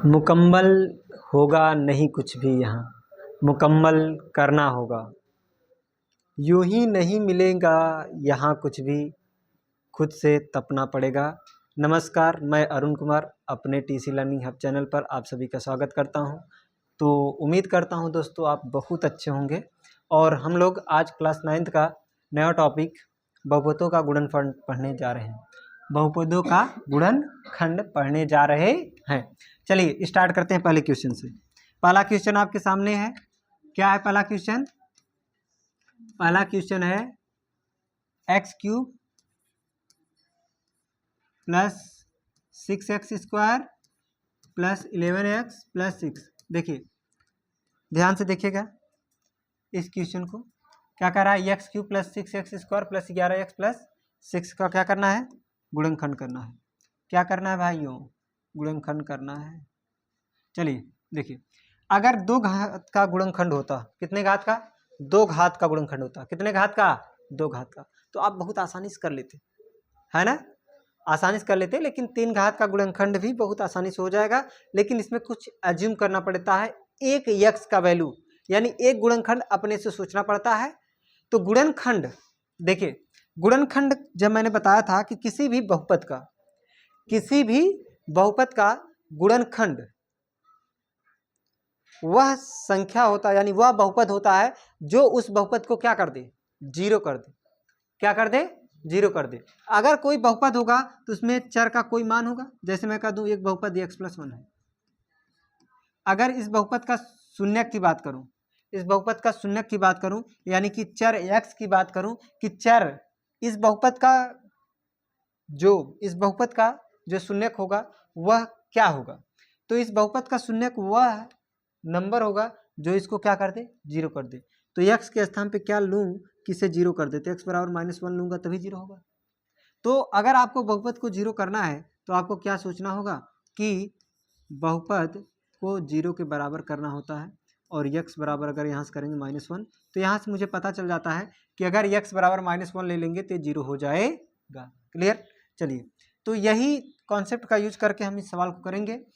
मुकम्मल होगा नहीं कुछ भी यहाँ, मुकम्मल करना होगा। यूं ही नहीं मिलेगा यहाँ कुछ भी, खुद से तपना पड़ेगा। नमस्कार, मैं अरुण कुमार अपने टीसी लर्निंग हब चैनल पर आप सभी का स्वागत करता हूं। तो उम्मीद करता हूं दोस्तों आप बहुत अच्छे होंगे। और हम लोग आज क्लास 9th का नया टॉपिक बहुपदों का गुणनफल पढ़ने जा रहे हैं। बहुपदों का गुणनखंड पढ़ने जा रहे हैं। चलिए स्टार्ट करते हैं पहले क्वेश्चन से। पहला क्वेश्चन आपके सामने है। क्या है पहला क्वेश्चन? पहला क्वेश्चन है x cube plus 6x² plus 11x plus 6। देखिए ध्यान से देखिएगा इस क्वेश्चन को। क्या कर रहा है? X cube plus 6x² plus 11x plus 6 का क्या करना है? गुणनखंड करना है। क्या करना है भाइयों? गुणनखंड करना है। चलिए देखिए, अगर दो घात का गुणनखंड होता, कितने घात का? 2 घात का गुणनखंड होता। कितने घात का? 2 घात का। तो आप बहुत आसानी से कर लेते, है ना? आसानी से कर लेते। लेकिन 3 घात का गुणनखंड भी बहुत आसानी से हो जाएगा। लेकिन इसमें कुछ एज्यूम करना पड़ता है, एक यक्स का वैल्यू, यानी एक गुणनखंड अपने से सोचना पड़ता है। तो गुणनखंड देखिए, गुणनखंड जब मैंने बताया था कि किसी भी बहुपद का गुणनखंड वह संख्या होता है, यानी वह बहुपद होता है जो उस बहुपद को क्या कर दे? जीरो कर दे। क्या कर दे? जीरो कर दे। अगर कोई बहुपद होगा तो उसमें चर का कोई मान होगा। जैसे मैं कह दूं एक बहुपद x+1 है। अगर इस बहुपद का शून्यक की बात करूं, इस बहुपद का शून्यक की बात करूं, यानी कि चर x की बात करूं कि चर इस बहुपद का जो शून्यक होगा वह क्या होगा? तो इस बहुपद का शून्यक वह नंबर होगा जो इसको क्या कर दे? जीरो कर दे। तो x के स्थान पे क्या लूं कि इसे जीरो कर दे? तो x बराबर -1 लूंगा तभी जीरो होगा। तो अगर आपको बहुपद को जीरो करना है तो आपको क्या सोचना होगा कि बहुपद को जीरो के बराबर करना होता है। और x बराबर अगर यहाँ से करेंगे -1, तो यहाँ से मुझे पता चल जाता है कि अगर x बराबर -1 ले लेंगे तो जीरो हो जाएगा। क्लियर? चलिए, तो यही कॉन्सेप्ट का यूज करके हम इस सवाल को करेंगे।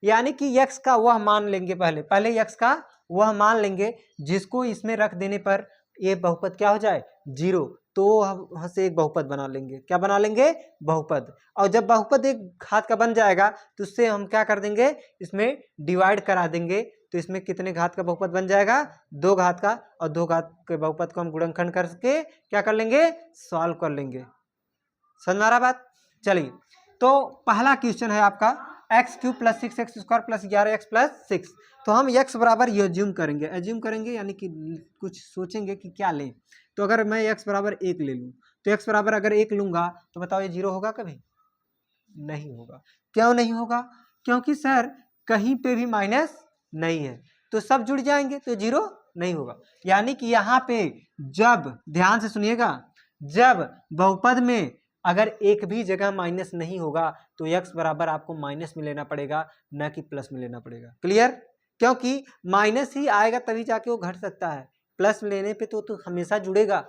यानी कि x का वह मान लेंगे, पहले x का वह मान लेंगे जिसको इसमें रख देने पर ये बहुपद क्या हो जाए? जीरो। तो वहां से एक बहुपद बना लेंगे। क्या बना लेंगे? बहुपद। और जब बहुपद एक घात का बन जाएगा तो उससे हम क्या कर देंगे? इसमें डिवाइड करा देंगे। तो इसमें कितने घात का बहुपद बन जाएगा? 2 घात का। और 2 घात के बहुपद को हम गुणनखंड करके क्या कर लेंगे? सॉल्व कर लेंगे। समझ में आ रहा बात? चलिए, तो पहला क्वेश्चन है आपका x cube plus 6x² plus 11x plus 6। तो हम x बराबर एज्यूम करेंगे यानी कि कुछ सोचेंगे कि क्या लें। तो अगर मैं x बराबर 1 ले लूँ, तो x बराबर अगर 1 लूंगा तो बताओ ये जीरो होगा? कभी नहीं होगा। क्यों नहीं होगा? क्योंकि सर कहीं पे भी माइनस नहीं है, तो सब जुड़ जाएंगे तो जीरो नहीं होगा। यानी कि यहाँ पे जब, ध्यान से सुनिएगा, जब बहुपद में अगर एक भी जगह माइनस नहीं होगा तो x बराबर आपको माइनस में लेना पड़ेगा, न कि प्लस में लेना पड़ेगा। क्लियर? क्योंकि माइनस ही आएगा तभी जाके वो घट सकता है। प्लस लेने पे तो हमेशा जुड़ेगा।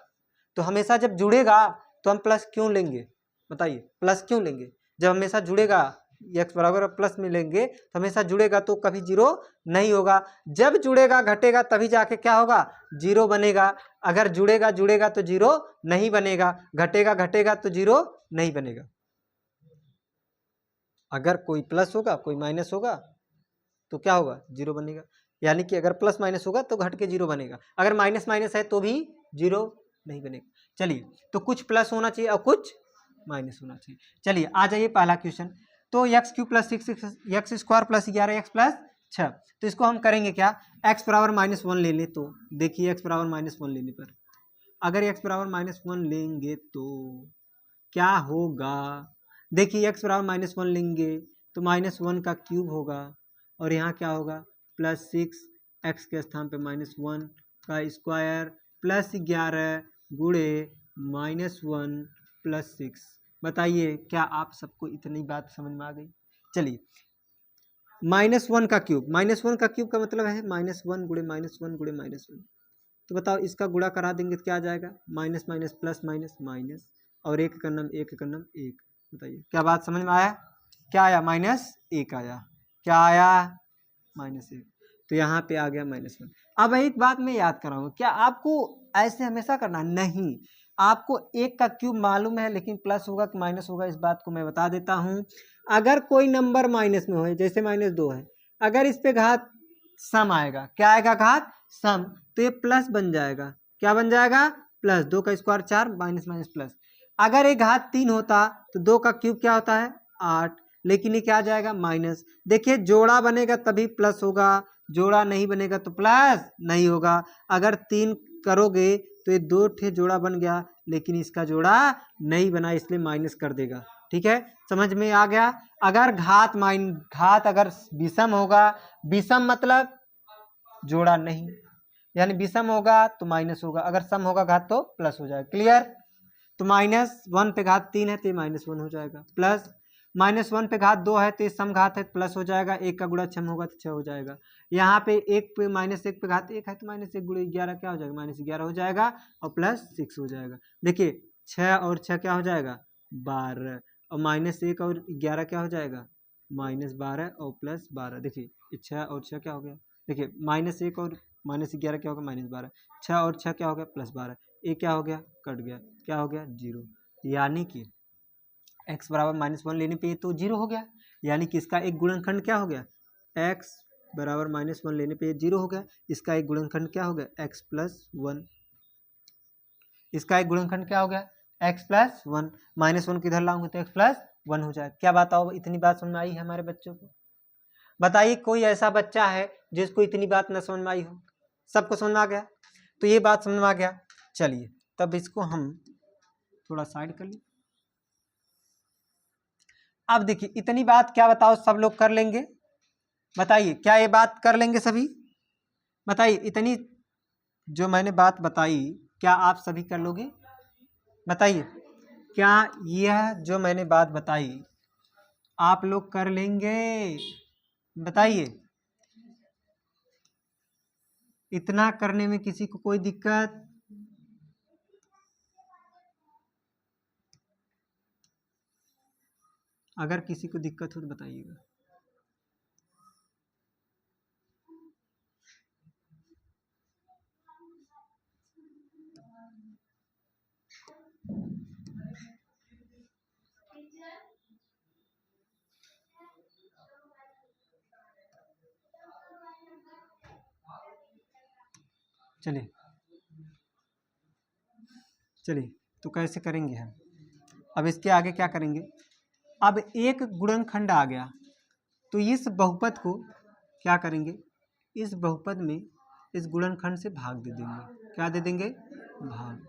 तो हमेशा जब जुड़ेगा तो हम प्लस क्यों लेंगे? बताइए, प्लस क्यों लेंगे? जब हमेशा जुड़ेगा, x बराबर प्लस में लेंगे तो हमेशा जुड़ेगा तो कभी जीरो नहीं होगा। जब जुड़ेगा घटेगा तभी जाके क्या होगा? जीरो बनेगा। अगर जुड़ेगा तो जीरो नहीं बनेगा, घटेगा तो जीरो नहीं बनेगा। अगर कोई प्लस होगा कोई माइनस होगा तो क्या होगा? जीरो बनेगा। यानी कि अगर प्लस माइनस होगा तो घट के जीरो बनेगा, अगर माइनस माइनस है तो भी जीरो नहीं बनेगा। चलिए, तो कुछ प्लस होना चाहिए और कुछ माइनस होना चाहिए। चलिए आ जाइए पहला क्वेश्चन। तो x cube plus 6x² plus 11x plus 6। तो इसको हम करेंगे क्या? x बराबर -1 ले ले। तो देखिए x बराबर -1 लेने पर, अगर x बराबर -1 लेंगे तो क्या होगा? देखिए x बराबर -1 लेंगे तो -1 का क्यूब होगा और यहाँ क्या होगा? प्लस 6x के स्थान पे -1 का स्क्वायर प्लस 11 गुणे -1 प्लस 6। बताइए क्या आप सबको इतनी बात समझ में आ गई? चलिए, -1 का क्यूब, -1 का क्यूब का मतलब है -1 गुणे -1 गुणे -1। तो बताओ इसका गुणा करा देंगे तो क्या आ जाएगा? Minus minus plus minus minus, और एक का नाम एक। बताइए क्या बात समझ में आया? क्या आया? -1 आया। क्या आया, -1, तो यहाँ पे आ गया -1। अब एक बात मैं याद कराऊंगा, क्या आपको ऐसे हमेशा करना, नहीं, आपको 1 का क्यूब मालूम है लेकिन प्लस होगा कि माइनस होगा इस बात को मैं बता देता हूँ। अगर कोई नंबर माइनस में हो, जैसे -2 है, अगर इस पे घात सम आएगा, क्या आएगा घात सम, तो ये प्लस बन जाएगा, क्या बन जाएगा प्लस, 2 का स्क्वायर 4 माइनस माइनस प्लस। अगर एक घात 3 होता तो 2 का क्यूब क्या होता है 8, लेकिन ये क्या आ जाएगा माइनस। देखिए जोड़ा बनेगा तभी प्लस होगा, जोड़ा नहीं बनेगा तो प्लस नहीं होगा। अगर 3 करोगे तो ये 2 ठे जोड़ा बन गया, लेकिन इसका जोड़ा नहीं बना, इसलिए माइनस कर देगा। ठीक है, समझ में आ गया। अगर घात अगर विषम होगा, विषम मतलब जोड़ा नहीं, यानी विषम होगा तो माइनस होगा, अगर सम होगा घात तो प्लस हो जाएगा। क्लियर, तो -1 पे घात 3 है तो -1 हो जाएगा, प्लस -1 पे घात 2 है तो सम घात है प्लस हो जाएगा, 1 का गुणा 6 होगा तो 6 हो जाएगा। यहाँ पे 1 पे -1 पे घात 1 है तो -1 गुणा 11 क्या हो जाएगा, -11 हो जाएगा और +6 हो जाएगा। देखिए 6 और 6 क्या हो जाएगा 12, और -1 और 11 क्या हो जाएगा -12 और +12। देखिए 6 और 6 क्या हो गया, देखिए -1 और -11 क्या होगा -12, 6 और 6 क्या हो गया +12, ये क्या हो गया कट गया, क्या हो गया 0, यानी कि x बराबर -1 लेने पे तो 0 हो गया, यानी कि इसका एक गुणनखंड क्या हो गया, x बराबर -1 लेने पे 0 हो गया। इसका एक गुणनखंड क्या हो गया x + 1, इसका एक गुणनखंड क्या हो गया x + 1, -1 किधर लाऊंगे तो x + 1 हो जाएगा। क्या बात आओ, इतनी बात समझ में आई है हमारे बच्चों को? बताइए कोई ऐसा बच्चा है जिसको इतनी बात न समझ में आई हो? सबको समझ में आ गया, तो ये बात समझ में आ गया। चलिए तब इसको हम थोड़ा साइड कर लें। अब देखिए इतनी बात क्या बताओ सब लोग कर लेंगे, बताइए क्या ये बात कर लेंगे सभी? बताइए इतनी जो मैंने बात बताई क्या आप सभी कर लोगे? बताइए क्या यह जो मैंने बात बताई आप लोग कर लेंगे? बताइए, इतना करने में किसी को कोई दिक्कत? अगर किसी को दिक्कत हो तो बताइएगा। चलिए चलिए तो कैसे करेंगे हम, अब इसके आगे क्या करेंगे। अब एक गुणनखंड आ गया तो इस बहुपद को क्या करेंगे, इस बहुपद में इस गुणनखंड से भाग दे देंगे, क्या दे देंगे भाग।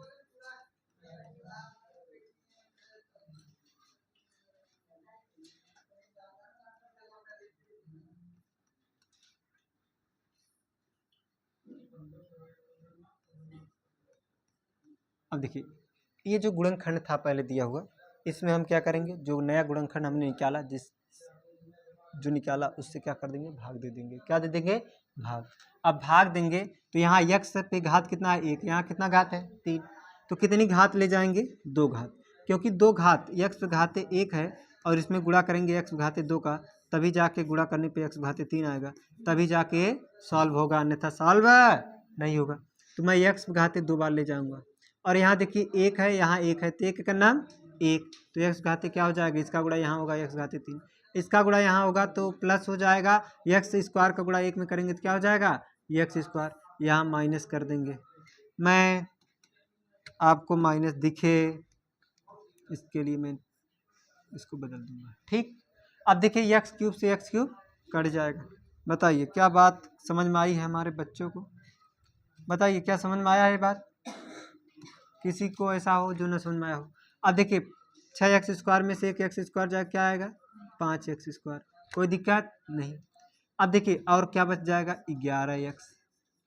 अब देखिए ये जो गुणनखंड था पहले दिया हुआ, इसमें हम क्या करेंगे, जो नया गुणनखंड हमने निकाला, जो निकाला उससे क्या कर देंगे भाग दे देंगे, क्या दे देंगे भाग। अब भाग देंगे तो यहाँ x पे घात कितना है 1, यहाँ कितना घात है 3, तो कितनी घात ले जाएंगे 2 घात, क्योंकि 2 घात x पे घाते 1 है और इसमें गुणा करेंगे x घाते 2 का, तभी जाके गुणा करने पे x घाते 3 आएगा, तभी जाके सॉल्व होगा, अन्यथा सॉल्व नहीं होगा। तो मैं x घाते 2 बार ले जाऊंगा, और यहाँ देखिए 1 है यहाँ 1 है तो 1 का नाम 1, तो x घाते क्या हो जाएगा, इसका गुणा यहाँ होगा x घाते 3, इसका गुणा यहाँ होगा तो प्लस हो जाएगा, एक्स स्क्वायर का गुणा 1 में करेंगे तो क्या हो जाएगा एक्स स्क्वायर, यहाँ माइनस कर देंगे। मैं आपको माइनस दिखे इसके लिए मैं इसको बदल दूंगा, ठीक। अब देखिए एक्स क्यूब से एक्स क्यूब कट जाएगा। बताइए क्या बात समझ में आई है हमारे बच्चों को? बताइए क्या समझ में आया है बात? किसी को ऐसा हो जो न समझ में आया हो? अब देखिए 6x² में से 1x² जाए क्या आएगा 5x², कोई दिक्कत नहीं। अब देखिए और क्या बच जाएगा 11x,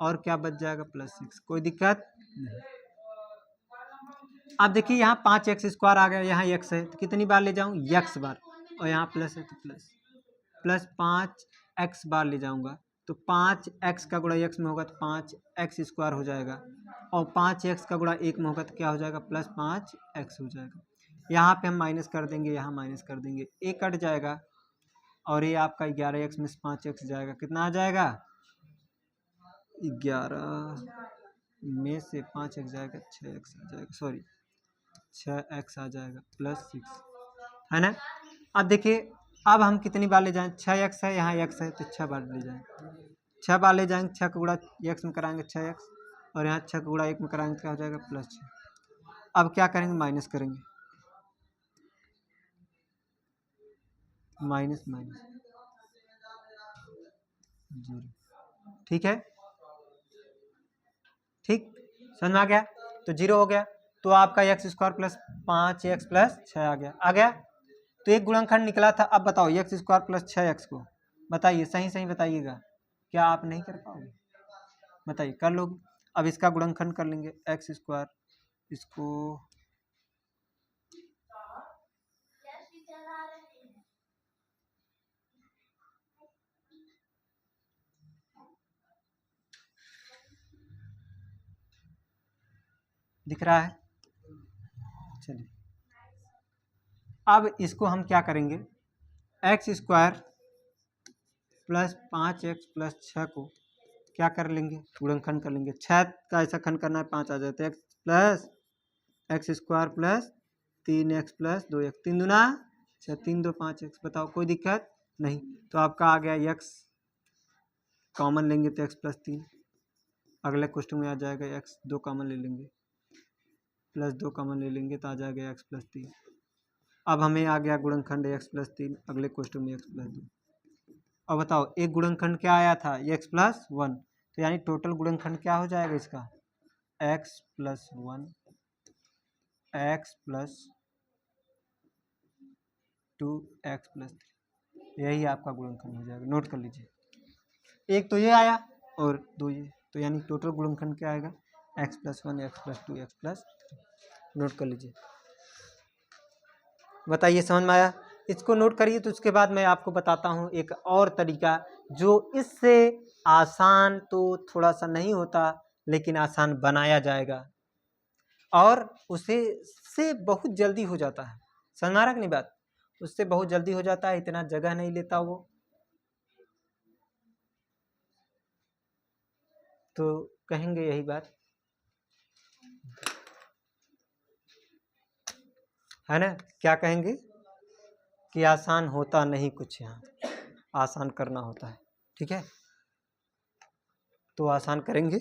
और क्या बच जाएगा +6, कोई दिक्कत नहीं। अब देखिए यहाँ 5x² आ गया, यहाँ x है तो कितनी बार ले जाऊँ x बार, और यहाँ प्लस है तो प्लस 5x बार ले जाऊँगा, तो 5x का गुणा x में होगा तो 5x² हो जाएगा, और 5x का गुणा 1 में होगा तो क्या हो जाएगा +5x हो जाएगा। यहाँ पे हम माइनस कर देंगे, यहाँ माइनस कर देंगे, एक कट जाएगा, और ये आपका 11x में से 5x जाएगा, कितना आ जाएगा? 11 में से 5x जाएगा, 6x आ जाएगा, सॉरी 6x आ जाएगा प्लस 6, है ना। अब देखिए, अब हम कितनी बार ले जाएं? 6x है, यहाँ x है तो 6 बार ले जाएं, 6 बार ले जाएंगे, 6 का गुणा x में कराएंगे 6x, और यहाँ 6 का गुणा 1 में कराएंगे क्या हो जाएगा? प्लस 6। अब क्या करेंगे? माइनस करेंगे, माइनस माइनस 0, ठीक है, ठीक, समझ में आ गया? तो 0 हो गया, तो आपका x square plus 5x plus 6 आ गया। तो एक गुणनखंड निकला था। अब बताओ एक्स स्क्वायर प्लस 6x को बताइए, सही सही बताइएगा, क्या आप नहीं कर पाओगे? बताइए, कर लोगे? अब इसका गुणनखंड कर लेंगे, एक्स स्क्वायर, इसको दिख रहा है, चलिए अब इसको हम क्या करेंगे? X square plus 5x plus 6 को क्या कर लेंगे? गुणनखंड कर लेंगे। 6 का ऐसा खंड करना है, 5 आ जाता है, x plus x square plus 3x plus 2x, 3 दूना 6, 3 2 5x, बताओ कोई दिक्कत नहीं। तो आपका आ गया x, कॉमन लेंगे तो x प्लस 3, अगले क्वेश्चन में आ जाएगा x 2 कॉमन ले लेंगे, प्लस 2 कॉमन ले लेंगे तो आ जाएगा x प्लस 3। अब हमें आ गया गुणनखंड x प्लस 3, अगले क्वेश्चन में x प्लस 2। अब बताओ एक गुणनखंड क्या आया था? x प्लस 1, तो यानी टोटल गुणनखंड क्या हो जाएगा इसका? x plus 1, x plus 2, x plus 3, यही आपका गुणनखंड हो जाएगा। नोट कर लीजिए, एक तो ये आया और 2 ये, तो यानी टोटल गुणनखंड क्या आएगा? x plus 1, x plus 2, x plus, note कर लीजिए। बताइए समझ में आया? इसको नोट करिए, तो उसके बाद मैं आपको बताता हूँ एक और तरीका, जो इससे आसान तो थोड़ा सा नहीं होता, लेकिन आसान बनाया जाएगा और उसे से बहुत जल्दी हो जाता है। समझ में आ रहा कि नहीं बात? उससे बहुत जल्दी हो जाता है, इतना जगह नहीं लेता वो, तो कहेंगे यही बात, है ना। क्या कहेंगे? कि आसान होता नहीं कुछ, यहाँ आसान करना होता है, ठीक है, तो आसान करेंगे।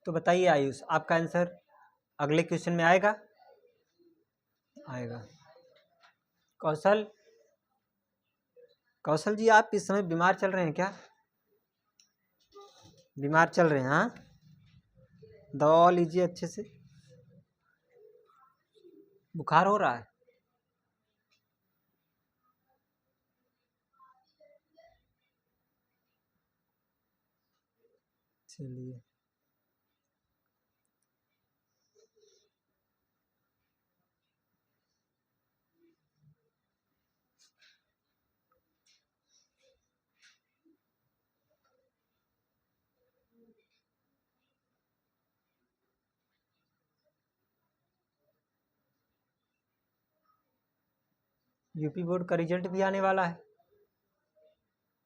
तो बताइए आयुष, आपका आंसर अगले क्वेश्चन में आएगा? आएगा। कौशल, कौशल जी आप इस समय बीमार चल रहे हैं क्या? बीमार चल रहे हैं? हाँ, दवा लीजिए अच्छे से, बुखार हो रहा है। चलिए, यूपी बोर्ड का रिजल्ट भी आने वाला है,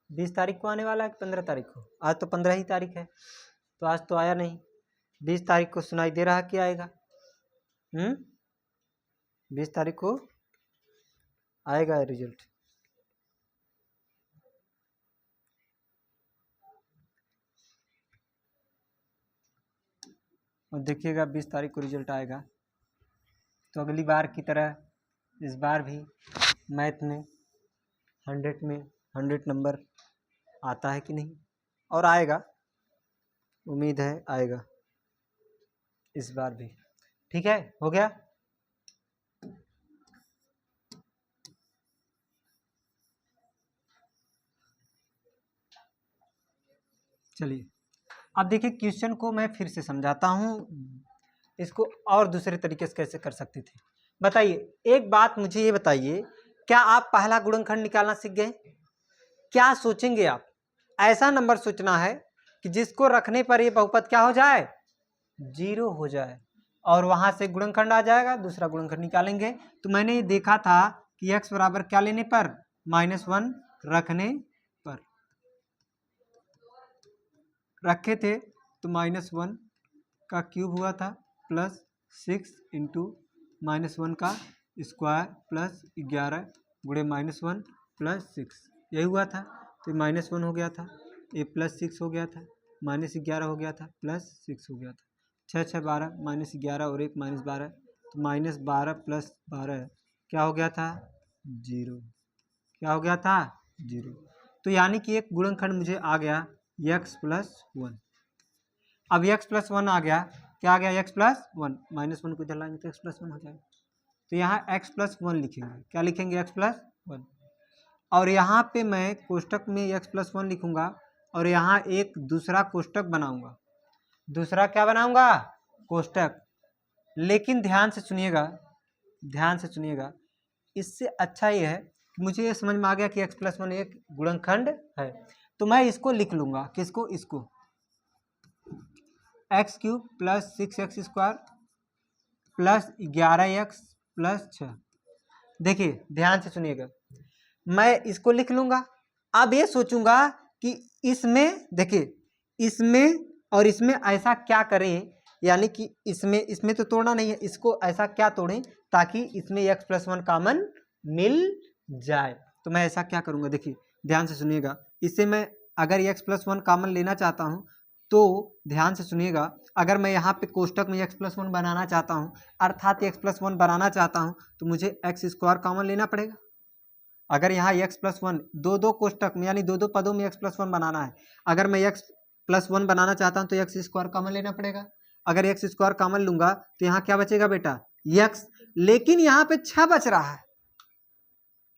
20 तारीख को आने वाला है कि 15 तारीख को? आज तो 15 ही तारीख है, तो आज तो आया नहीं, 20 तारीख को सुनाई दे रहा कि आएगा। 20 तारीख को आएगा रिजल्ट। और देखिएगा 20 तारीख को रिजल्ट आएगा। तो अगली बार की तरह इस बार भी मैथ में 100 नंबर आता है कि नहीं, और आएगा, उम्मीद है आएगा इस बार भी। ठीक है, हो गया। चलिए अब देखिए क्वेश्चन को मैं फिर से समझाता हूँ, इसको और दूसरे तरीके से कैसे कर सकते थे। बताइए एक बात मुझे ये बताइए, क्या आप पहला गुणनखंड निकालना सीख गए? क्या सोचेंगे आप? ऐसा नंबर सोचना है कि जिसको रखने पर ये बहुपद क्या हो जाए, 0 हो जाए, और वहां से गुणनखंड आ जाएगा, दूसरा गुणनखंड निकालेंगे। तो मैंने ये देखा था कि x बराबर क्या लेने पर, -1 रखने पर रखे थे, तो -1 का क्यूब हुआ था +6 इंटू -1 का स्क्वायर +11 गुणे -1 +6, यही हुआ था। तो -1 हो गया था, ये +6 हो गया था, -11 हो गया था, +6 हो गया था, 6 6 12, -11 और 1 -12, तो -12 + 12 क्या हो गया था, 0। क्या हो गया था, 0। तो यानी कि एक गुणनखंड मुझे आ गया x + 1। अब x + 1 आ गया, क्या आ गया, x + 1, -1 को इधर लाएंगे तो x + 1 हो जाएगा। तो यहाँ x + 1 लिखेंगे, क्या लिखेंगे, x + 1, और यहाँ पे मैं कोष्टक में x + 1 लिखूंगा, और यहाँ एक दूसरा कोष्टक बनाऊंगा। दूसरा क्या बनाऊंगा, कोष्टक। लेकिन ध्यान से सुनिएगा, ध्यान से सुनिएगा, इससे अच्छा ये है कि मुझे ये समझ में आ गया कि x + 1 एक गुणनखंड है, तो मैं इसको लिख लूंगा, किसको, इसको, x³ + 6x² + 11x + 6। देखिए ध्यान से सुनिएगा, मैं इसको लिख लूंगा। अब ये सोचूंगा कि इसमें, देखिए इसमें और इसमें ऐसा क्या करें, यानी कि इसमें तो तोड़ना नहीं है, इसको ऐसा क्या तोड़ें ताकि इसमें x + 1 कॉमन मिल जाए। तो मैं ऐसा क्या करूंगा, देखिए ध्यान से सुनिएगा, इससे मैं अगर x + 1 कॉमन लेना चाहता हूं, तो ध्यान से सुनिएगा, अगर मैं यहाँ पे कोष्टक में x + 1 बनाना चाहता हूँ, अर्थात x + 1 बनाना चाहता हूँ, तो मुझे x² कॉमन लेना पड़ेगा। अगर यहाँ x + 1 दो कोष्टक में यानी दो पदों में x + 1 बनाना है, अगर मैं x + 1 बनाना चाहता हूँ तो x² कॉमन लेना पड़ेगा। अगर x² कॉमन लूंगा तो यहाँ क्या बचेगा बेटा, x, लेकिन यहाँ पे 6 बच रहा है,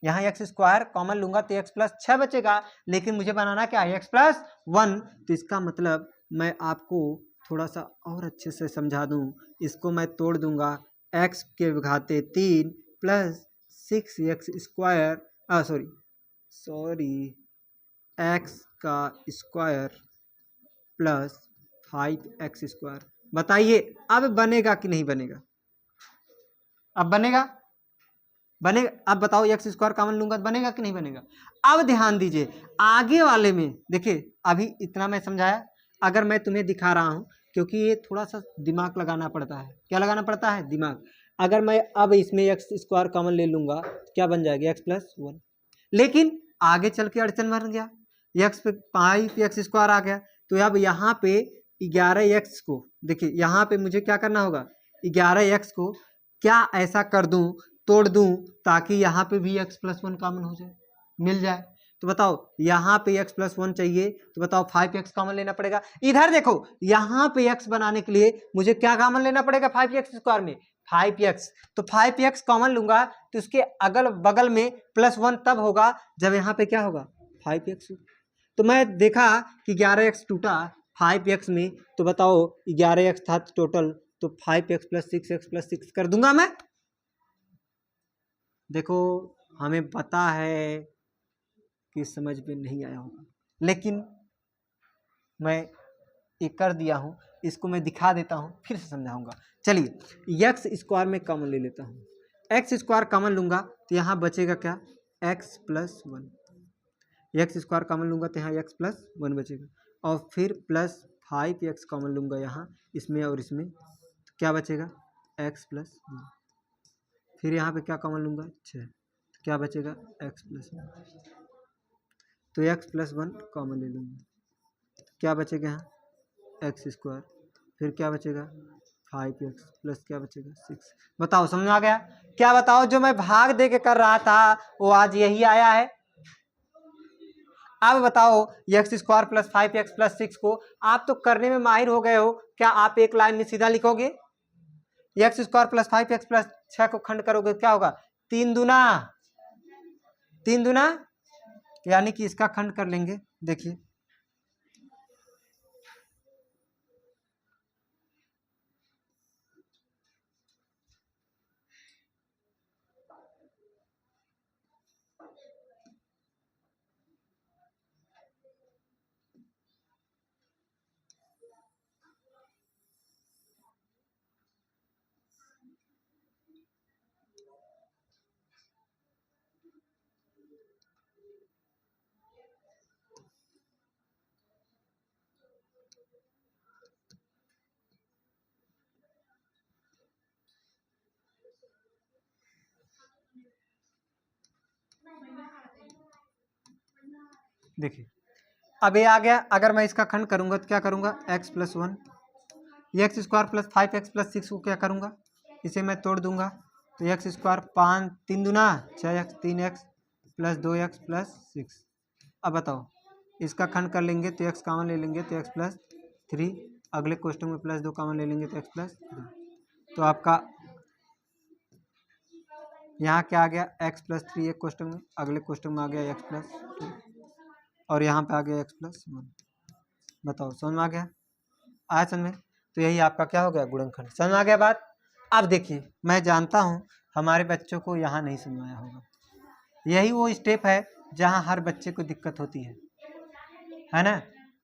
यहाँ x² कॉमन लूंगा तो x + 6 बचेगा, लेकिन मुझे बनाना क्या है, x + 1। तो इसका मतलब मैं आपको थोड़ा सा और अच्छे से समझा दूं, इसको मैं तोड़ दूंगा, x के घाते 3 + 6x² x का स्क्वायर + 5x²। बताइए अब बनेगा कि नहीं बनेगा, अब बनेगा, बनेगा। अब बताओ x² कॉमन लूंगा तो बनेगा कि नहीं बनेगा। अब ध्यान दीजिए आगे वाले में, देखिए अभी इतना मैं समझाया, अगर मैं तुम्हें दिखा रहा हूं, क्योंकि ये थोड़ा सा दिमाग लगाना पड़ता है, क्या लगाना पड़ता है, दिमाग। अगर मैं अब इसमें x² कॉमन ले लूंगा तो क्या बन जाएगा, x + 1, लेकिन आगे चल के अड़चन बन गया, x पे 5x² आ गया, तो अब यहाँ पे 11x को, देखिए यहाँ पे मुझे क्या करना होगा, 11x को क्या ऐसा कर दूं, तोड़ दूं, ताकि यहाँ पे भी x + 1 कॉमन हो जाए, मिल जाए। तो बताओ यहाँ पे x + 1 चाहिए, तो बताओ 5x कॉमन लेना पड़ेगा। इधर देखो यहाँ पे x बनाने के लिए मुझे क्या कॉमन लेना पड़ेगा, 5x² में 5x, तो 5x कॉमन लूंगा तो उसके अगल बगल में +1 तब होगा जब यहाँ पे क्या होगा, 5x। तो मैं देखा कि 11x टूटा 5x में, तो बताओ 11x था टोटल, तो 5x + 6x + 6 कर दूंगा मैं। देखो हमें पता है कि समझ में नहीं आया होगा, लेकिन मैं ये कर दिया हूँ, इसको मैं दिखा देता हूँ, फिर से समझाऊंगा। चलिए x² में कॉमन ले लेता हूँ, x² कॉमन लूंगा तो यहाँ बचेगा क्या, x + 1, x² कॉमन लूंगा तो यहाँ x + 1 बचेगा, और फिर +5x कॉमन लूंगा यहाँ इसमें और इसमें, तो क्या बचेगा, x + 1, फिर यहाँ पे क्या कॉमन लूंगा, 6, क्या बचेगा एक्स प्लस वन, तो एक्स प्लस वन कॉमन ले लूँगा, क्या बचेगा यहाँ एक्स स्क्वायर, फिर क्या बचेगा 5x प्लस क्या बचेगा 6। बताओ समझ में आ गया? क्या बताओ, जो मैं भाग दे के कर रहा था वो आज यही आया है। अब बताओ x square plus 5x plus 6 को आप तो करने में माहिर हो गए हो, क्या आप एक लाइन में सीधा लिखोगे? X square plus 5x plus 6 को खंड करोगे क्या होगा? 3 दूना 3 दूना, यानी कि इसका खंड कर लेंगे। देखिए देखिए अब ये आ गया, अगर मैं इसका खंड करूंगा तो क्या करूंगा x plus one, x square plus 5x plus 6 को क्या करूंगा, इसे मैं तोड़ दूंगा, तो एक्स स्क्वायर 5 3 दूना 6x 3x plus 2x plus 6। अब बताओ इसका खंड कर लेंगे तो x कॉमन ले लेंगे तो x प्लस 3, अगले क्वेश्चन में प्लस 2 कॉमन ले लेंगे तो x प्लस 3, तो आपका यहाँ क्या आ गया x प्लस 3 एक क्वेश्चन में, अगले क्वेश्चन में आ गया x प्लस 2 और यहाँ पे आ गया x प्लस 1। बताओ समझ में आ गया? आया समझ में? तो यही आपका क्या हो गया गुणनखंड। समझ में आ गया बात? अब देखिए मैं जानता हूँ हमारे बच्चों को यहाँ नहीं समझ आया होगा, यही वो स्टेप है जहाँ हर बच्चे को दिक्कत होती है ना?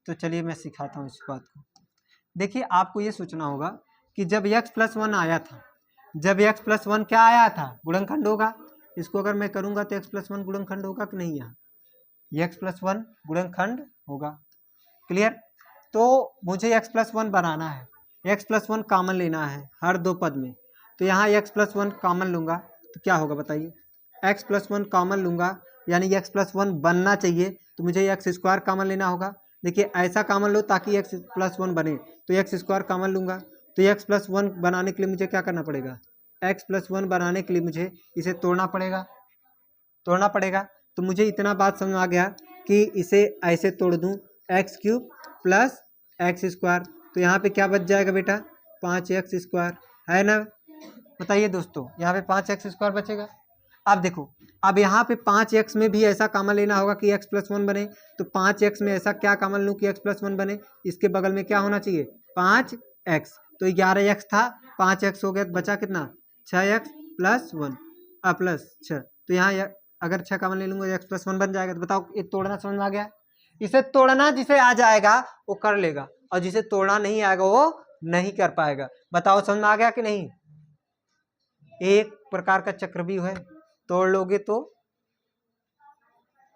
तो चलिए मैं सिखाता हूँ इस बात को। देखिए आपको ये सोचना होगा कि जब x प्लस वन आया था, जब x प्लस वन क्या आया था गुणनखंड होगा, इसको अगर मैं करूँगा तो x प्लस वन गुणनखंड होगा कि नहीं, यहाँ x प्लस वन गुणनखंड होगा। क्लियर? तो मुझे x प्लस वन बनाना है, x प्लस वन कॉमन लेना है हर दो पद में, तो यहाँ x प्लस वन कॉमन लूँगा तो क्या होगा बताइए, x प्लस वन कॉमन लूँगा यानी x प्लस वन बनना चाहिए तो मुझे एक्स स्क्वायर कॉमन लेना होगा। देखिए ऐसा कॉमन लो ताकि x प्लस वन बने, तो एक्स स्क्वायर कॉमन लूँगा, तो एक्स प्लस वन बनाने के लिए मुझे क्या करना पड़ेगा, एक्स प्लस वन बनाने के लिए मुझे इसे तोड़ना पड़ेगा। तो मुझे इतना बात समझ आ गया कि इसे ऐसे तोड़ दूँ x cube plus x square, तो यहाँ पे क्या बच जाएगा बेटा 5x स्क्वायर, है ना? बताइए दोस्तों यहाँ पे 5x स्क्वायर बचेगा। अब देखो अब यहाँ पे 5x में भी ऐसा कॉमन लेना होगा कि x प्लस वन बने, तो 5x में ऐसा क्या कॉमन लूँ कि x प्लस वन बने, इसके बगल में क्या होना चाहिए 5x, तो 11x था 5x हो गया, बचा कितना 6x प्लस वन प्लस 6, तो यहाँ अगर 6 कॉमन ले लूँगा x प्लस वन बन जाएगा। तो बताओ ये तोड़ना समझ में आ गया? इसे तोड़ना जिसे आ जाएगा वो कर लेगा और जिसे तोड़ना नहीं आएगा वो नहीं कर पाएगा। बताओ समझ में आ गया कि नहीं? एक प्रकार का चक्रव्यूह है, तोड़ लोगे तो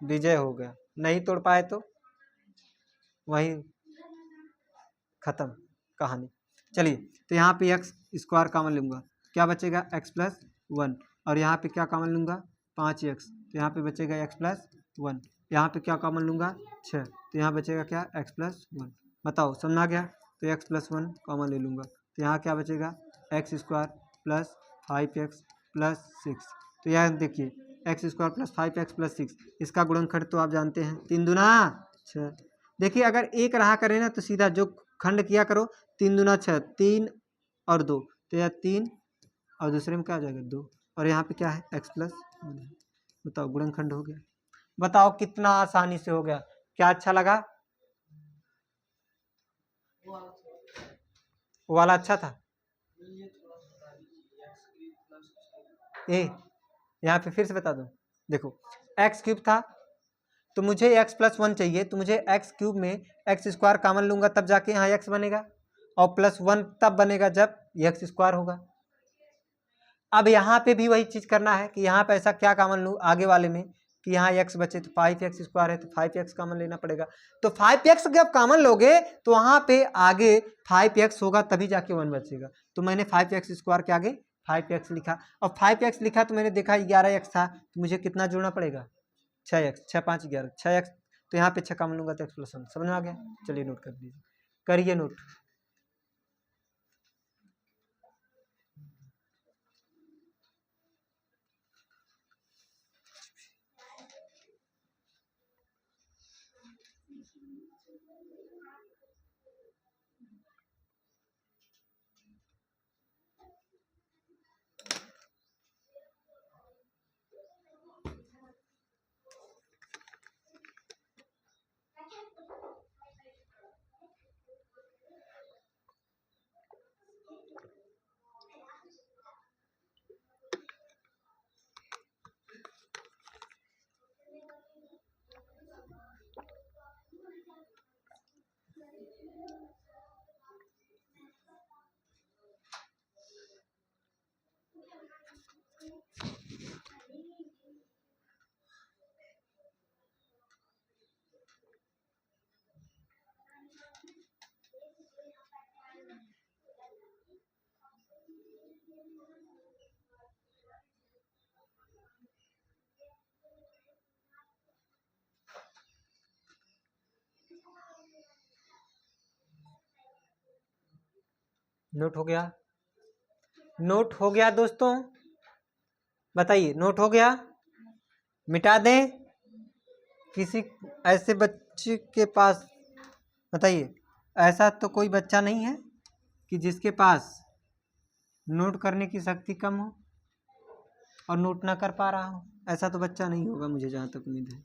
विजय हो गया, नहीं तोड़ पाए तो वही खत्म कहानी। चलिए तो यहाँ पे एक्स स्क्वायर कॉमन लूँगा, क्या बचेगा एक्स प्लस वन, और यहाँ पे क्या कॉमन लूँगा 5x, तो यहाँ पे बचेगा एक्स प्लस वन, यहाँ पे क्या कॉमन लूँगा 6, तो यहाँ बचेगा क्या एक्स प्लस वन। बताओ समझ आ गया? तो एक्स प्लस वन कॉमन ले लूँगा, तो यहाँ क्या बचेगा x square plus 5x plus 6, तो यहाँ देखिए x square plus 5x plus 6, इसका गुणनखंड तो आप जानते हैं 3 दूना 6। देखिए अगर एक रहा करे ना तो सीधा जो खंड किया करो 3 दूना 6, 3 और 2, तो यह 3 और दूसरे में क्या हो जाएगा 2, और यहाँ पे क्या है एक्स प्लस। बताओ गुणनखंड हो गया। बताओ कितना आसानी से हो गया, क्या अच्छा लगा? वो वाला अच्छा था। ए यहाँ पे फिर से बता दो, देखो एक्स क्यूब था तो मुझे एक्स प्लस वन चाहिए, तो मुझे एक्स क्यूब में एक्स स्क्वायर कॉमन लूँगा तब जाके यहाँ एक्स बनेगा, और प्लस वन तब बनेगा जब एक्स स्क्वायर होगा। अब यहाँ पे भी वही चीज़ करना है कि यहाँ पे ऐसा क्या कॉमन लूँ आगे वाले में कि यहाँ एक्स बचे, तो 5x स्क्वायर है तो 5x कॉमन लेना पड़ेगा, तो 5x जब कॉमन लोगे तो वहाँ पे आगे 5x होगा तभी जाके 1 बचेगा, तो मैंने 5x स्क्वायर के आगे 5x लिखा, और 5x लिखा तो मैंने देखा 11x था, तो मुझे कितना जोड़ना पड़ेगा 6x, 6 5 11 6x, तो यहाँ पे 6 कॉमन लूंगा तो x+1, समझ में आ गया। चलिए नोट कर लीजिए, करिए नोट। नोट हो गया, नोट हो गया दोस्तों, बताइए नोट हो गया, मिटा दें? किसी ऐसे बच्चे के पास, बताइए, ऐसा तो कोई बच्चा नहीं है कि जिसके पास नोट करने की शक्ति कम हो और नोट ना कर पा रहा हो? ऐसा तो बच्चा नहीं होगा मुझे जहाँ तक उम्मीद है।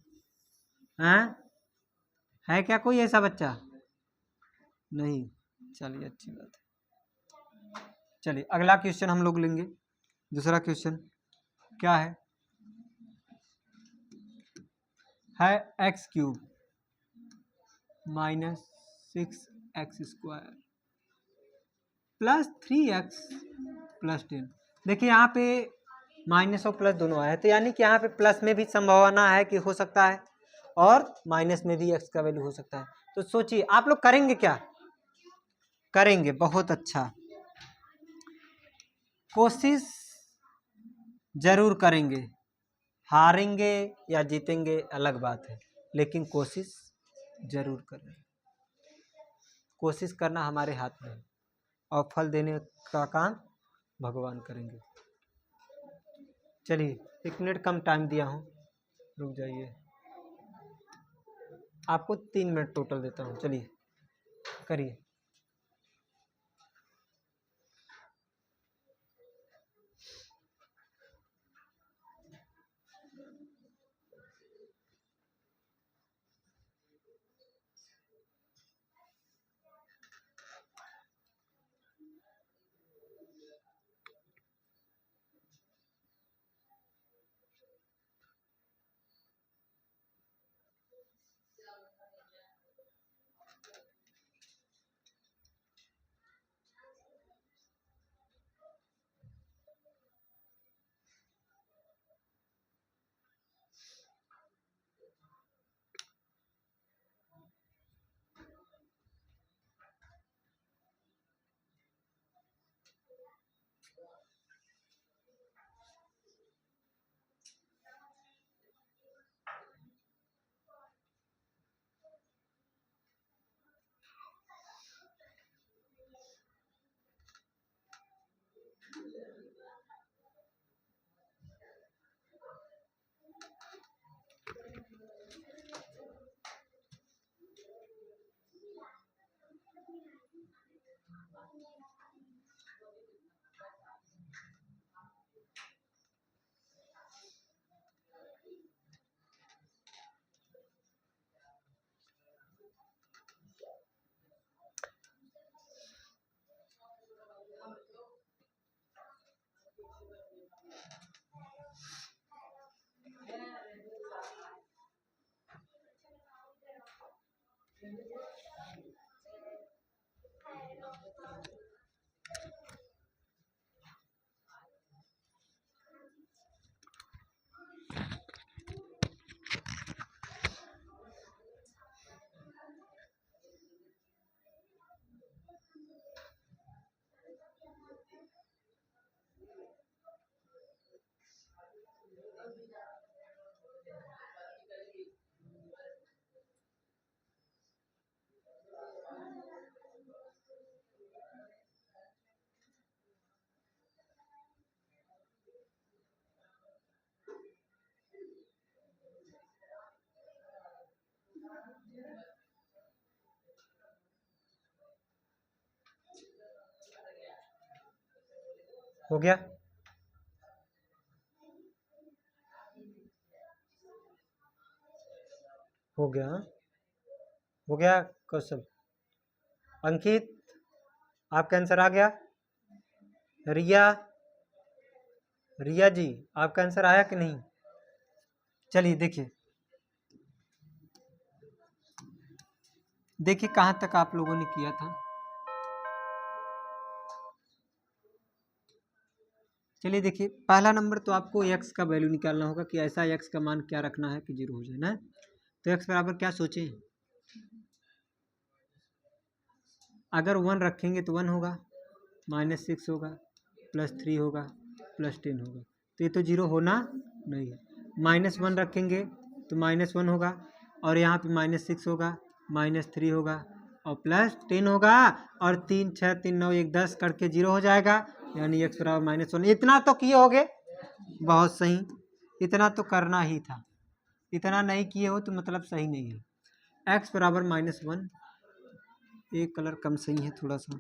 हाँ, है क्या कोई ऐसा बच्चा? नहीं, चलिए अच्छी बात है। चलिए अगला क्वेश्चन हम लोग लेंगे। दूसरा क्वेश्चन क्या है x³ -6x² +3x+10। देखिए यहाँ पे माइनस और प्लस दोनों आए हैं, तो यानी कि यहाँ पे प्लस में भी संभावना है कि हो सकता है और माइनस में भी x का वैल्यू हो सकता है। तो सोचिए आप लोग करेंगे क्या? करेंगे, बहुत अच्छा, कोशिश जरूर करेंगे। हारेंगे या जीतेंगे अलग बात है, लेकिन कोशिश जरूर करें। कोशिश करना हमारे हाथ में है और फल देने का काम भगवान करेंगे। चलिए 1 मिनट कम टाइम दिया हूँ, रुक जाइए, आपको 3 मिनट टोटल देता हूँ। चलिए करिए। हो गया। हो गया, हो गया कौशल। अंकित, आपका आंसर आ गया। रिया, रिया जी आपका आंसर आया कि नहीं? चलिए देखिए, देखिए कहाँ तक आप लोगों ने किया था। चलिए देखिए, पहला नंबर तो आपको x का वैल्यू निकालना होगा कि ऐसा x का मान क्या रखना है कि 0 हो जाए ना। तो x बराबर क्या सोचें, अगर 1 रखेंगे तो 1 होगा, -6 होगा, +3 होगा, +10 होगा। तो ये तो 0 होना नहीं है। -1 रखेंगे तो -1 होगा, और यहाँ पे -6 होगा, -3 होगा, और +10 होगा, और 3 6 3 9 1 10 करके 0 हो जाएगा, यानी x बराबर -1। इतना तो किए होगे, बहुत सही, इतना तो करना ही था। इतना नहीं किए हो तो मतलब सही नहीं है। x बराबर -1, एक कलर कम सही है थोड़ा सा।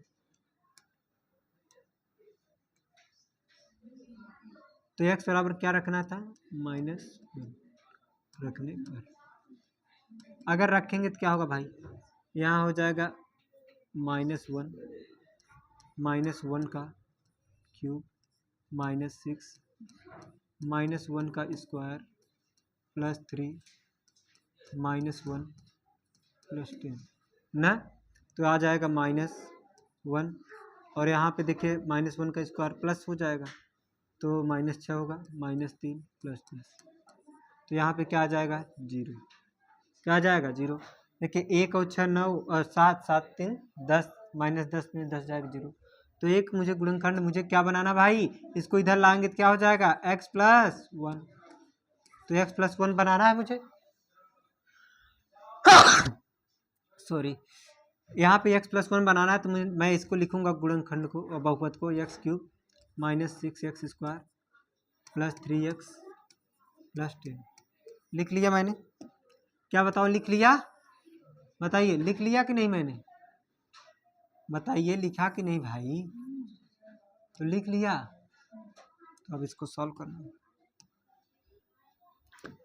तो x बराबर क्या रखना था, -1 रखने पर। अगर रखेंगे तो क्या होगा भाई, यहाँ हो जाएगा -1, -1 का क्यूब, -6, -1 का स्क्वायर, +3, -1, +10 ना। तो आ जाएगा -1, और यहाँ पे देखिए -1 का स्क्वायर प्लस हो जाएगा तो -6 होगा, -3 +10। तो यहाँ पे क्या आ जाएगा, 0। क्या आ जाएगा, 0। देखिए 1 और 6 9 और 7 7 3 10, -10 में 10 जाएगा 0। तो एक मुझे गुणनखंड मुझे क्या बनाना भाई, इसको इधर लाएंगे तो क्या हो जाएगा, x+1। तो x+1 बनाना है मुझे। सॉरी, यहाँ पे x+1 बनाना है तो मैं इसको लिखूंगा गुणनखंड को, बहुपद को, x³ -6x² +3x +10 लिख लिया मैंने। क्या बताओ, लिख लिया? बताइए लिख लिया कि नहीं मैंने, बताइए लिखा कि नहीं भाई? तो लिख लिया। तो अब इसको सॉल्व करना,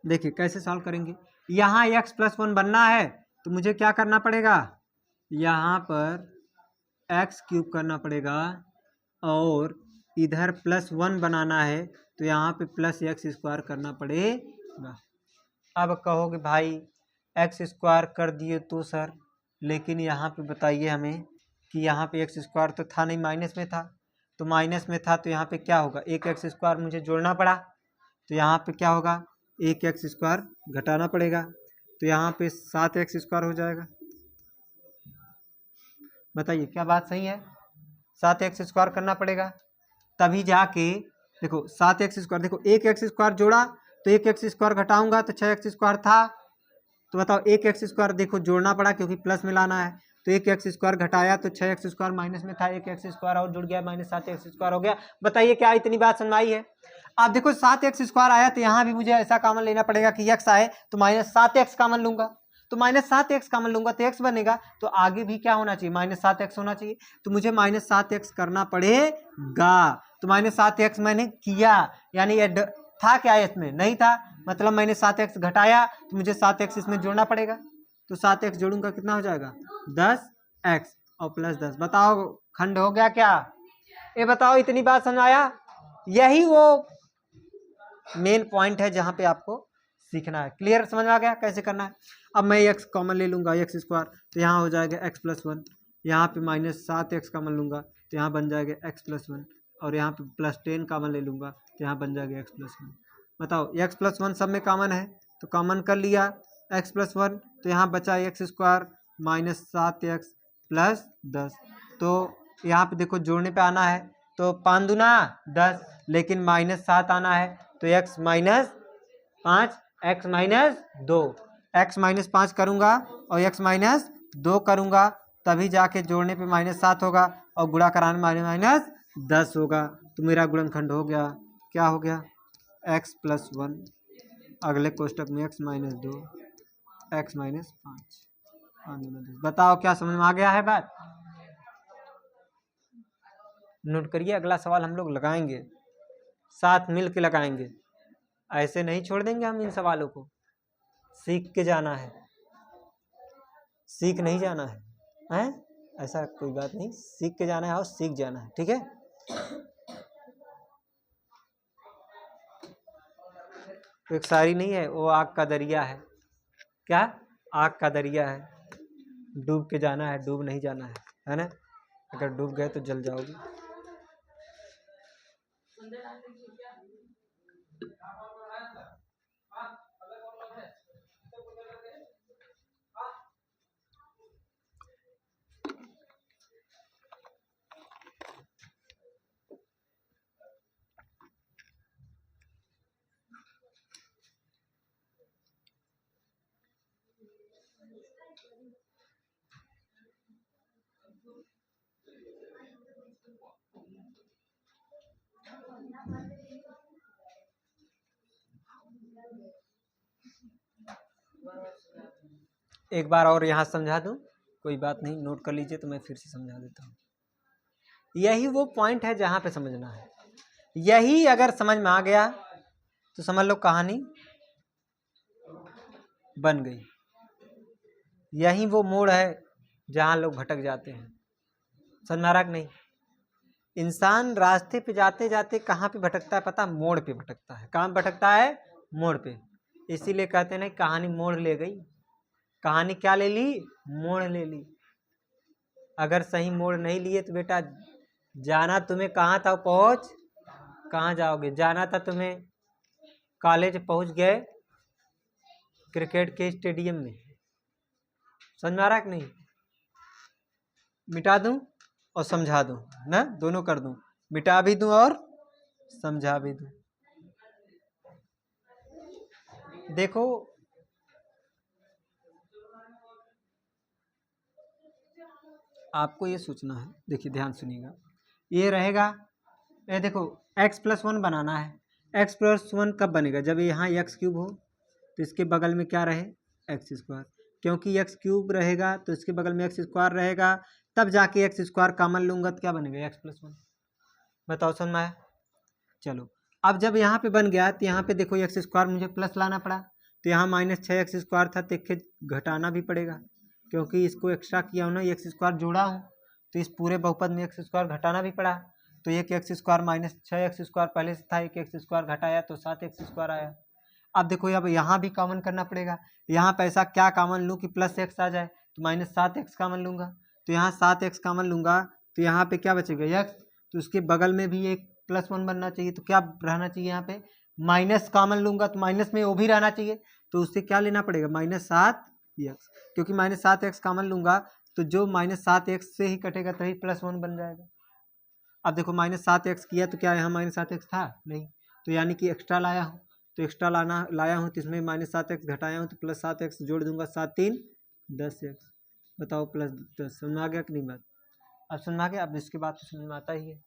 देखिए कैसे सॉल्व करेंगे। यहाँ x+1 बनना है तो मुझे क्या करना पड़ेगा, यहाँ पर x³ करना पड़ेगा, और इधर +1 बनाना है तो यहाँ पे +x² करना पड़ेगा। अब कहोगे भाई x² कर दिए तो सर, लेकिन यहाँ पे बताइए हमें कि यहाँ पे x² तो था नहीं, माइनस में था। तो माइनस में था तो यहाँ पे क्या होगा, एक x² मुझे जोड़ना पड़ा, तो यहाँ पे क्या होगा, एक x² घटाना पड़ेगा, तो यहाँ पे 7x² हो जाएगा। बताइए क्या बात सही है, 7x² करना पड़ेगा तभी जाके। देखो 7x², देखो एक x² जोड़ा तो एक x² घटाऊंगा तो 6x² था। तो बताओ एक x² देखो जोड़ना पड़ा क्योंकि प्लस में लाना है, तो एक x² घटाया तो 6x² माइनस में था, एक x² और जुड़ गया, -7x² हो गया। बताइए क्या इतनी बात समझ आई है? अब देखो 7x² आया तो यहाँ भी मुझे ऐसा कॉमन लेना पड़ेगा कि x आए तो -7x कॉमन लूंगा, तो -7x कॉमन लूंगा तो x बनेगा, तो आगे भी क्या होना चाहिए, -7x होना चाहिए। तो मुझे -7x करना पड़ेगा, तो -7x मैंने किया, यानी था क्या इसमें, नहीं था, मतलब मैंने 7x घटाया तो मुझे 7x इसमें जोड़ना पड़ेगा। तो 7x जोड़ूंगा कितना हो जाएगा, 10x और +10। बताओ खंड हो गया क्या? ये बताओ इतनी बात समझ आया? यही वो मेन पॉइंट है जहां पे आपको सीखना है। क्लियर, समझ में आ गया कैसे करना है? अब मैं x कॉमन ले लूंगा, x², तो यहाँ हो जाएगा x+1, यहाँ पे -7x कॉमन लूंगा तो यहाँ बन जाएगा x+1, और यहाँ पे +10 कॉमन ले लूंगा तो यहाँ बन जाएगा x+1। बताओ x+1 सब में कॉमन है तो कॉमन कर लिया x+1, तो यहाँ बचा x² -7x +10। तो यहाँ पे देखो जोड़ने पे आना है तो 5 दूना 10, लेकिन -7 आना है तो x -5, x -2, x -5 करूँगा और x -2 करूँगा, तभी जाके जोड़ने पे -7 होगा और गुणा कराने में -10 होगा। तो मेरा गुणनखंड हो गया, क्या हो गया, x+1, अगले कोष्टक में x -2, x -5। बताओ क्या समझ में आ गया है बात? नोट करिए, अगला सवाल हम लोग लगाएंगे, साथ मिल के लगाएंगे, ऐसे नहीं छोड़ देंगे हम इन सवालों को। सीख के जाना है, सीख नहीं जाना है, हैं? ऐसा कोई बात नहीं, सीख के जाना है और सीख जाना है, ठीक है। तो एक शायरी नहीं है, वो आग का दरिया है, क्या? आग का दरिया है, डूब के जाना है, डूब नहीं जाना है ना? अगर डूब गए तो जल जाओगे। एक बार और यहाँ समझा दूं, कोई बात नहीं, नोट कर लीजिए, तो मैं फिर से समझा देता हूँ। यही वो पॉइंट है जहाँ पे समझना है, यही अगर समझ में आ गया तो समझ लो कहानी बन गई। यही वो मोड़ है जहाँ लोग भटक जाते हैं, समझ में आ रहा कि नहीं? इंसान रास्ते पे जाते जाते कहाँ पे भटकता है पता? मोड़ पे भटकता है। कहाँ भटकता है? मोड़ पे। इसीलिए कहते हैं ना, कहानी मोड़ ले गई। कहानी क्या ले ली? मोड़ ले ली। अगर सही मोड़ नहीं लिए तो बेटा जाना तुम्हें कहाँ था, पहुँच कहाँ जाओगे? जाना था तुम्हें कॉलेज, पहुँच गए क्रिकेट के स्टेडियम में। समझ में आ रहा है कि नहीं? मिटा दूं और समझा दूं ना, दोनों कर दूं, मिटा भी दूं और समझा भी दूं। देखो आपको ये सोचना है, देखिए ध्यान सुनिएगा, ये रहेगा, ये देखो x+1 बनाना है। x+1 कब बनेगा? जब यहाँ x³ हो तो इसके बगल में क्या रहे? x²। क्योंकि x³ रहेगा तो इसके बगल में x² रहेगा, तब जाके x² कॉमन लूंगा तो क्या बनेगा? x+1। बताओ समझ में आया? चलो अब जब यहाँ पे बन गया तो यहाँ पे देखो x² मुझे प्लस लाना पड़ा, तो यहाँ -6x² था तो एक घटाना भी पड़ेगा, क्योंकि इसको एक्स्ट्रा किया हूँ ना, x² जोड़ा हूँ, तो इस पूरे बहुपद में x² घटाना भी पड़ा। तो एक x² -6x² पहले से था, एक x² घटाया तो 7x² आया। अब देखो अब यहाँ भी कॉमन करना पड़ेगा। यहाँ पैसा क्या कॉमन लूँ कि +x आ जाए? तो -7x कॉमन लूँगा, तो यहाँ 7x कॉमन लूँगा तो यहाँ पे क्या बचेगा? x। तो उसके बगल में भी एक +1 बनना चाहिए, तो क्या रहना चाहिए? यहाँ पे माइनस कॉमन लूँगा तो माइनस में वो भी रहना चाहिए, तो उससे क्या लेना पड़ेगा? -7x, क्योंकि -7x कॉमन लूँगा तो जो -7x से ही कटेगा तभी +1 बन जाएगा। अब देखो -7x किया तो क्या यहाँ -7x था? नहीं, तो यानी कि एक्स्ट्रा लाया हूँ, तो एक्स्ट्रा लाया हूँ तो इसमें -7x घटाया हूँ तो +7x जोड़ दूंगा, 7 3 10x। बताओ +10। समझ में आ गया कि नहीं बात? अब समझ में आ गया? अब इसके बाद तो समझ में आता ही है।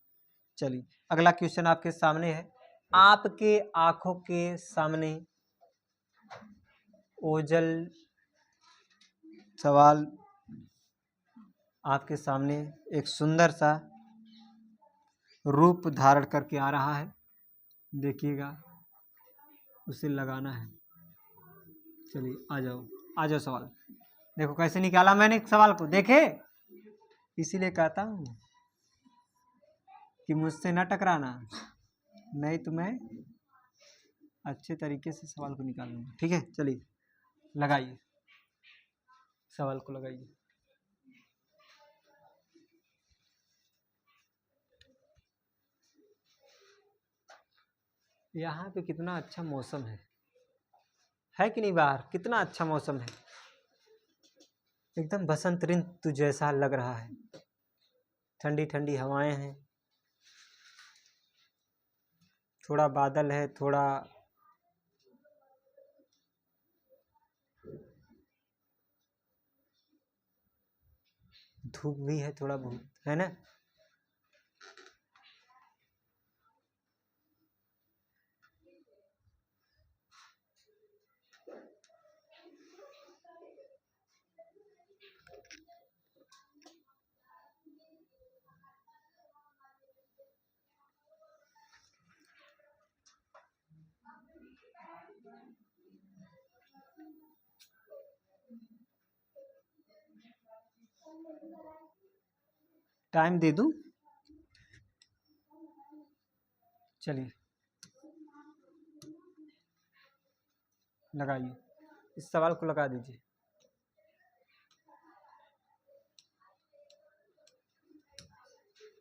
चलिए अगला क्वेश्चन आपके सामने है। आपके आंखों के सामने ओझल सवाल आपके सामने एक सुंदर सा रूप धारण करके आ रहा है, देखिएगा, उसे लगाना है। चलिए आ जाओ, आ जाओ। सवाल देखो कैसे निकाला मैंने सवाल को, देखे? इसीलिए कहता हूँ कि मुझसे न टकराना, नहीं तो मैं अच्छे तरीके से सवाल को निकालूंगा, ठीक है? चलिए लगाइए, सवाल को लगाइए। यहाँ पे कितना अच्छा मौसम है कि नहीं? बाहर कितना अच्छा मौसम है, एकदम बसंत ऋतु जैसा लग रहा है, ठंडी ठंडी हवाएं हैं, थोड़ा बादल है, थोड़ा धूप भी है, थोड़ा बहुत है ना। टाइम दे दूं? चलिए लगाइए, इस सवाल को लगा दीजिए।